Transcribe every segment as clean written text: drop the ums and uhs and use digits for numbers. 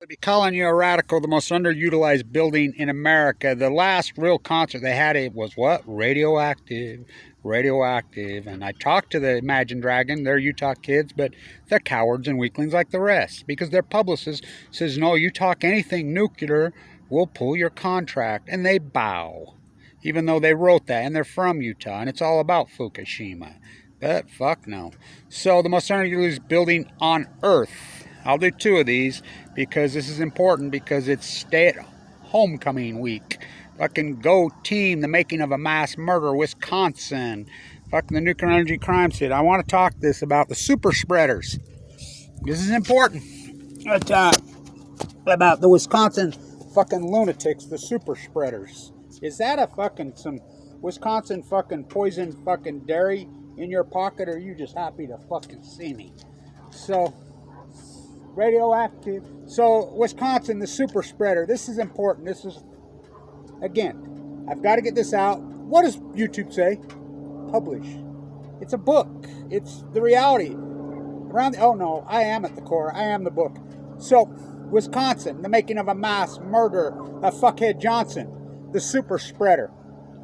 Be calling you a radical, the most underutilized building in America. The last real concert they had, it was what? Radioactive. Radioactive. And I talked to the Imagine Dragon, they're Utah kids, but they're cowards and weaklings like the rest because their publicist says, no, you talk anything nuclear, we'll pull your contract. And they bow, even though they wrote that and they're from Utah and it's all about Fukushima. But fuck no. So the most underutilized building on earth. I'll do two of these because this is important because it's stay at homecoming week. Fucking go team, the making of a mass murder, Wisconsin. Fucking the nuclear energy crime city. I want to talk this about the super spreaders. This is important. About the Wisconsin fucking lunatics, the super spreaders. Is that a fucking some Wisconsin fucking poison fucking dairy in your pocket, or are you just happy to fucking see me? So, radioactive. So, Wisconsin, the super spreader. This is important. This is, again, I've got to get this out. What does YouTube say? Publish. It's a book. It's the reality. Oh no, I am at the core. I am the book. So, Wisconsin, the making of a mass murder of fuckhead Johnson, the super spreader.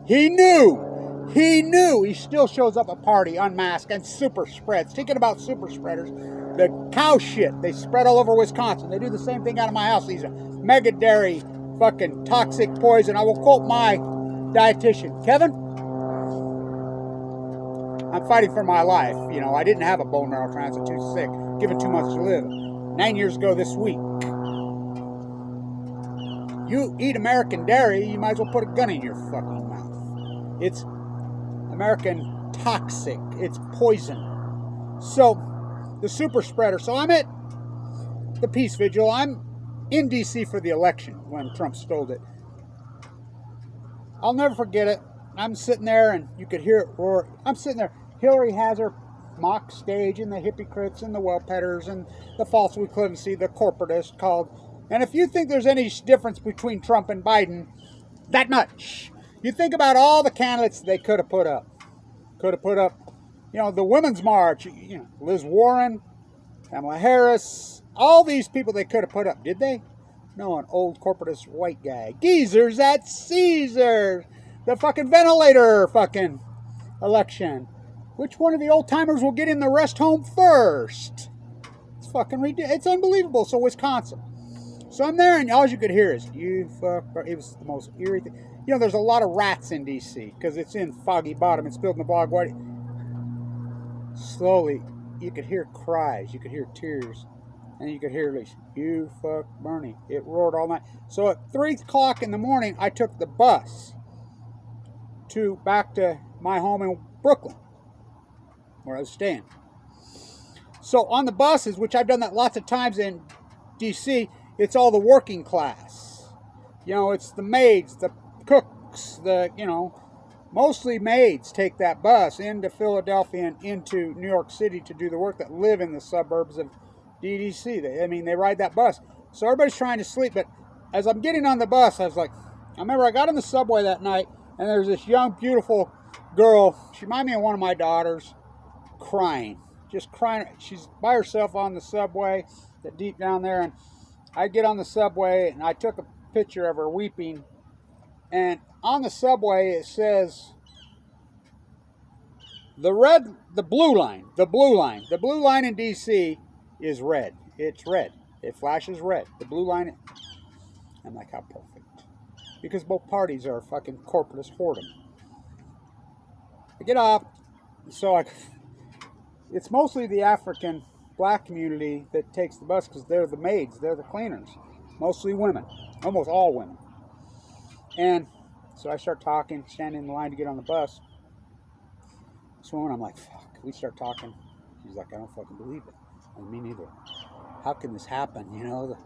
He knew. He still shows up at party unmasked and super spreads. Thinking about super spreaders, the cow shit they spread all over Wisconsin. They do the same thing out of my house. These are mega dairy fucking toxic poison. I will quote my dietitian, Kevin, I'm fighting for my life. You know, I didn't have a bone marrow transplant, too sick, given 2 months to live. 9 years ago this week. You eat American dairy, you might as well put a gun in your fucking mouth. It's American toxic. It's poison. So, the super spreader. So I'm at the peace vigil. I'm in D.C. for the election when Trump stole it. I'll never forget it. I'm sitting there and you could hear it roar. I'm sitting there. Hillary has her mock stage and the hypocrites and the well-petters and the false equivalency, the corporatists called. And if you think there's any difference between Trump and Biden, that much. You think about all the candidates they could have put up. You know, the Women's March, you know, Liz Warren, Kamala Harris, all these people they could have put up. Did they? No, an old corporatist white guy. Geezers at Caesars. The fucking ventilator fucking election. Which one of the old timers will get in the rest home first? It's fucking ridiculous. It's unbelievable. So Wisconsin. So I'm there and all you could hear is, you fuck. It was the most eerie thing. You know, there's a lot of rats in D.C. because it's in Foggy Bottom. It's built in the bog. Slowly, you could hear cries. You could hear tears. And you could hear this, you fuck Bernie. It roared all night. So at 3 o'clock in the morning, I took the bus back to my home in Brooklyn, where I was staying. So on the buses, which I've done that lots of times in D.C., it's all the working class. You know, it's the maids, the cooks, mostly maids take that bus into Philadelphia and into New York City to do the work that live in the suburbs of DDC. They ride that bus. So everybody's trying to sleep, but as I'm getting on the bus, I was like, I remember I got on the subway that night, and there's this young, beautiful girl. She reminded me of one of my daughters, crying. Just crying. She's by herself on the subway, deep down there, and I get on the subway, and I took a picture of her weeping, and on the subway it says, the blue line in D.C. is red. It's red. It flashes red. The blue line. I'm like, how perfect. Because both parties are fucking corporatist whoredom. I get off. It's mostly the African black community that takes the bus because they're the maids. They're the cleaners. Mostly women. Almost all women. And so I start talking, standing in the line to get on the bus. This woman, I'm like, fuck. We start talking. She's like, I don't fucking believe it. And me neither. How can this happen? You know, the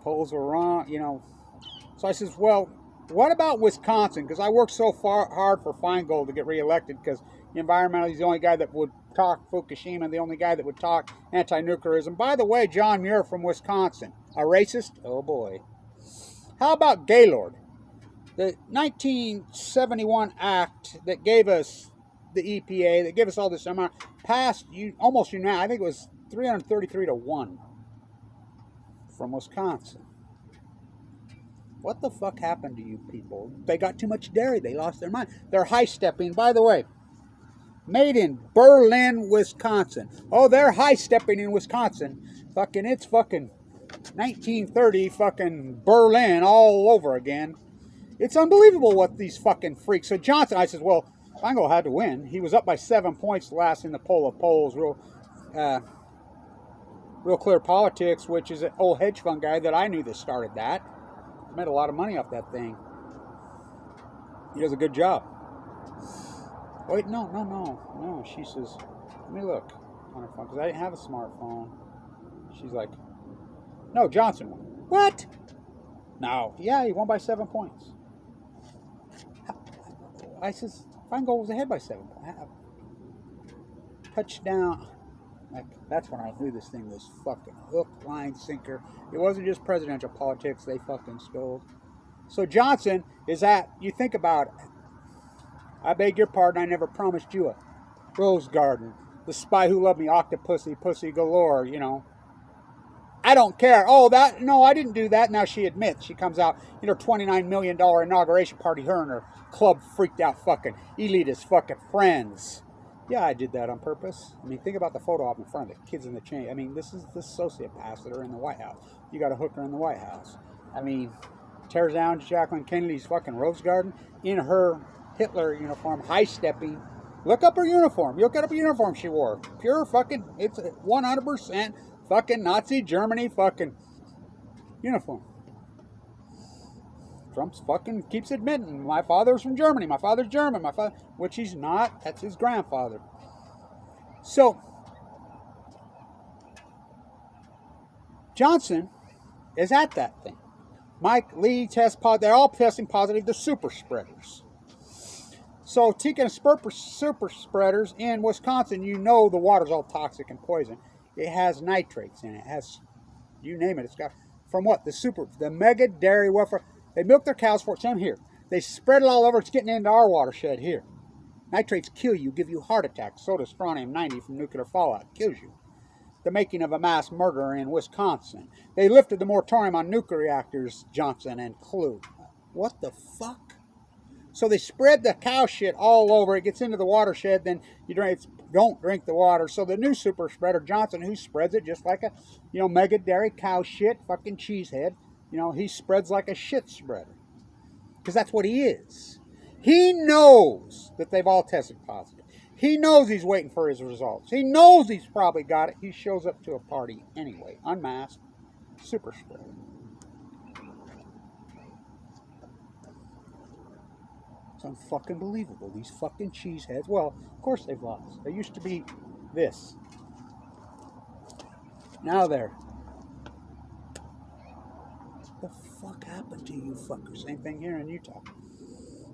polls were wrong, you know. So I says, well, what about Wisconsin? Because I worked so hard for Feingold to get reelected because environmentally he's the only guy that would talk Fukushima, the only guy that would talk anti-nuclearism. By the way, John Muir from Wisconsin, a racist? Oh boy. How about Gaylord? The 1971 act that gave us the EPA, that gave us all this amount, passed almost unanimous. I think it was 333 to 1 from Wisconsin. What the fuck happened to you people? They got too much dairy. They lost their mind. They're high-stepping. By the way, made in Berlin, Wisconsin. Oh, they're high-stepping in Wisconsin. Fucking, it's fucking 1930 fucking Berlin all over again. It's unbelievable what these fucking freaks. So Johnson, I said, well, Feingold had to win. He was up by 7 points last in the poll of polls. Real Clear Politics, which is an old hedge fund guy that I knew that started that. Made a lot of money off that thing. He does a good job. Wait, no. She says, let me look on her phone, because I didn't have a smartphone. She's like, no, Johnson won. What? No. Yeah, he won by 7 points. I says, Feingold was ahead by 7 points. Touchdown. Like, that's when I knew this thing was fucking hook, line, sinker. It wasn't just presidential politics they fucking stole. So Johnson is at, you think about it. I beg your pardon, I never promised you a rose garden. The spy who loved me, octopussy, pussy galore, you know. I don't care. Oh, that, no, I didn't do that. Now she admits. She comes out, you know, $29 million inauguration party, her and her club freaked out fucking elitist fucking friends. Yeah, I did that on purpose. I mean, think about the photo op in front of the kids in the chain. I mean, this is the sociopaths that are in the White House. You got a hooker in the White House. I mean, tears down Jacqueline Kennedy's fucking rose garden in her Hitler uniform, high-stepping. Look up her uniform. You look up her uniform she wore. Pure fucking, it's 100% fucking Nazi Germany fucking uniform. Trump's fucking keeps admitting, my father's from Germany, my father's German, my father, which he's not, that's his grandfather. So, Johnson is at that thing. Mike Lee tests positive, they're all testing positive, the super spreaders. So, taking super spreaders in Wisconsin, you know the water's all toxic and poison. It has nitrates in it. It has, you name it, it's got, from what? The mega dairy welfare. They milk their cows for it. Same here. They spread it all over. It's getting into our watershed here. Nitrates kill you, give you heart attacks. So does strontium-90 from nuclear fallout. Kills you. The making of a mass murderer in Wisconsin. They lifted the moratorium on nuclear reactors, Johnson and Clue. What the fuck? So they spread the cow shit all over. It gets into the watershed. Then you don't drink the water. So the new super spreader, Johnson, who spreads it just like a, mega dairy cow shit, fucking cheesehead. He spreads like a shit spreader. Because that's what he is. He knows that they've all tested positive. He knows he's waiting for his results. He knows he's probably got it. He shows up to a party anyway, unmasked, super spreader. It's unfucking believable. These fucking cheeseheads. Well, of course they've lost. They used to be this. Now they're. What the fuck happened to you fuckers? Same thing here in Utah.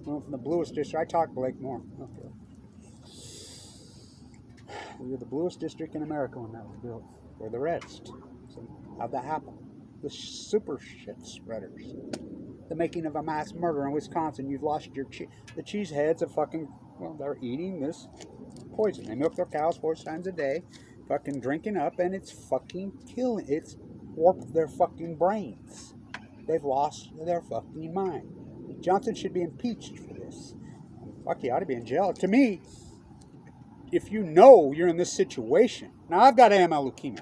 Went from the bluest district. I talked to Lake Moore. Okay. We were the bluest district in America when that was built. We're the rest. So how'd that happen? The super shit spreaders. The making of a mass murder in Wisconsin. You've lost your the cheeseheads of fucking, well, they're eating this poison. They milk their cows 4 times a day, fucking drinking up, and it's fucking killing. It's warped their fucking brains. They've lost their fucking mind. Johnson should be impeached for this. Fuck, he ought to be in jail. To me, if you know you're in this situation, now I've got AML leukemia.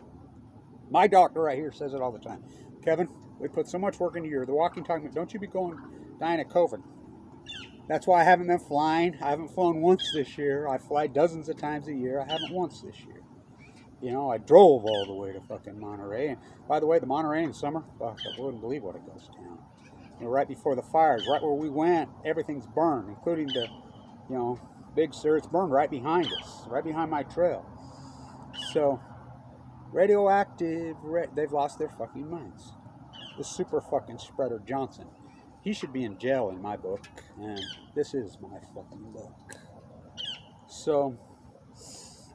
My doctor right here says it all the time. Kevin, we put so much work into you. The walking, talking, don't you be dying of COVID. That's why I haven't been flying. I haven't flown once this year. I fly dozens of times a year. I haven't once this year. I drove all the way to fucking Monterey. And by the way, the Monterey in summer, fuck, I wouldn't believe what it goes down. Right before the fires, right where we went, everything's burned, including the, Big Sur. It's burned right behind us, right behind my trail. So, radioactive, they've lost their fucking minds. The super fucking spreader Johnson. He should be in jail in my book, and this is my fucking book. So,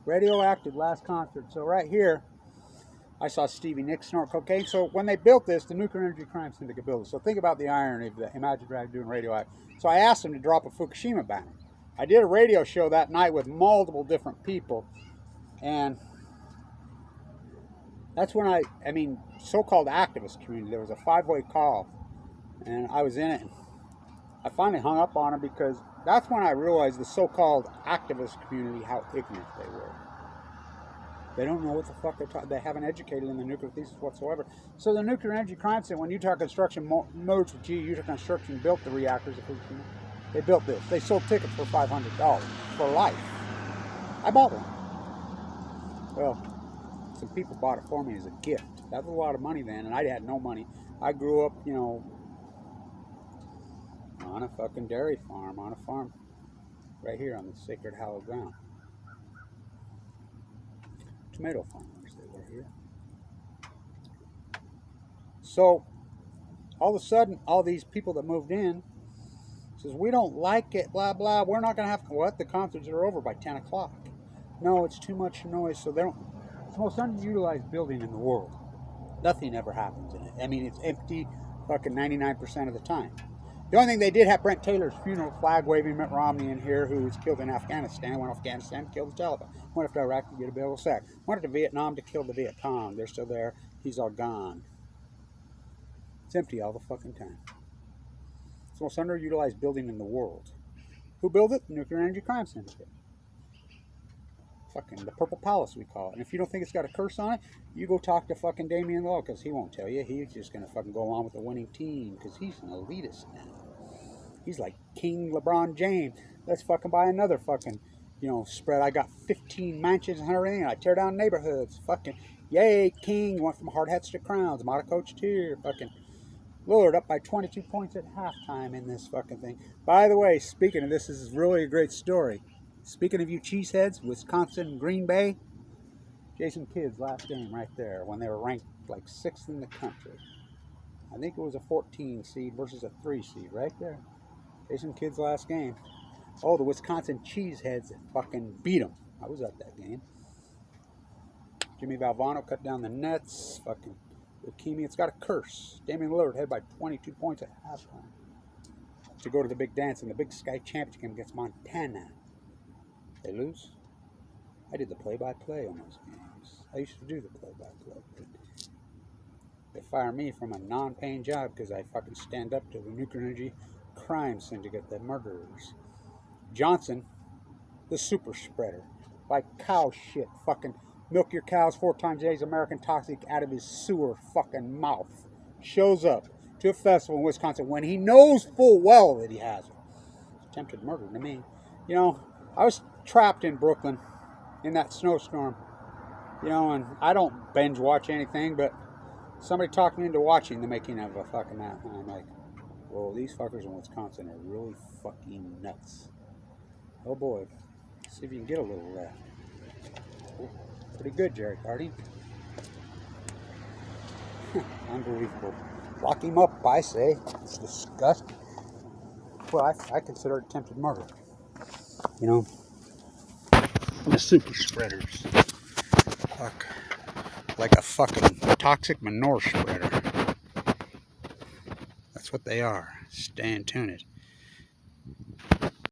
radioactive last concert. So right here, I saw Stevie Nicks snort cocaine. So when they built this, the Nuclear Energy Crime Syndicate built it. So think about the irony of the Imagine Dragons doing radioactive. So I asked them to drop a Fukushima banner. I did a radio show that night with multiple different people, and that's when so-called activist community, there was a 5-way call And I was in it. I finally hung up on them because that's when I realized the so-called activist community, how ignorant they were. They don't know what the fuck they're talking. They haven't educated in the nuclear thesis whatsoever. So the Nuclear Energy Crime Center, when Utah Construction merged with GE, Utah Construction built the reactors. They built this. They sold tickets for $500 for life. I bought one. Well, some people bought it for me as a gift. That was a lot of money then, and I had no money. I grew up, you know, on a fucking dairy farm, on a farm right here on the sacred hallowed ground. Tomato farmers, they were here. So all of a sudden, all these people that moved in says, we don't like it, blah blah, we're not gonna have what? The concerts are over by 10 o'clock. No, it's too much noise, so they don't. It's the most underutilized building in the world. Nothing ever happens in it. I mean, it's empty fucking 99% of the time. The only thing they did have Brent Taylor's funeral, flag waving Mitt Romney in here, who was killed in Afghanistan, went to Afghanistan to kill the Taliban, went up to Iraq to get a bill of sack, went to Vietnam to kill the Viet Cong. They're still there. He's all gone. It's empty all the fucking time. It's the most underutilized building in the world. Who built it? The Nuclear Energy Crime Syndicate. Fucking the Purple Palace, we call it. And if you don't think it's got a curse on it, you go talk to fucking Damian Lowe, because he won't tell you. He's just going to fucking go along with the winning team, because he's an elitist now. He's like King LeBron James. Let's fucking buy another fucking, you know, spread. I got 15 mansions and everything, and I tear down neighborhoods. Fucking, yay, King. Went from hard hats to crowns. Mata coach tier. Fucking Lillard up by 22 points at halftime in this fucking thing. By the way, speaking of this is really a great story. Speaking of you cheeseheads, Wisconsin, Green Bay, Jason Kidd's last game right there when they were ranked like 6th in the country. I think it was a 14 seed versus a 3 seed right there. Jason Kidd's last game. Oh, the Wisconsin cheeseheads fucking beat them. I was at that game. Jimmy Valvano cut down the nets. Fucking leukemia. It's got a curse. Damian Lillard had by 22 points at halftime to go to the big dance in the Big Sky Championship game against Montana. They lose. I did the play-by-play on those games. I used to do the play-by-play. They fire me from a non-paying job because I fucking stand up to the Nuclear Energy Crime Syndicate, the murderers. Johnson, the super spreader, like cow shit, fucking milk your cows 4 times a day, American toxic out of his sewer fucking mouth, shows up to a festival in Wisconsin when he knows full well that he has it. Attempted murder to me. You know, I was trapped in Brooklyn in that snowstorm, you know, and I don't binge watch anything, but somebody talked me into watching the making of a fucking that, and I'm like, whoa, these fuckers in Wisconsin are really fucking nuts. Oh boy, see if you can get a little of that. Pretty good, Jared Harding. Unbelievable. Lock him up, I say. It's disgusting. Well, I consider it attempted murder. You know, the super spreaders. Fuck. Like a fucking toxic manure spreader. That's what they are. Stay tuned.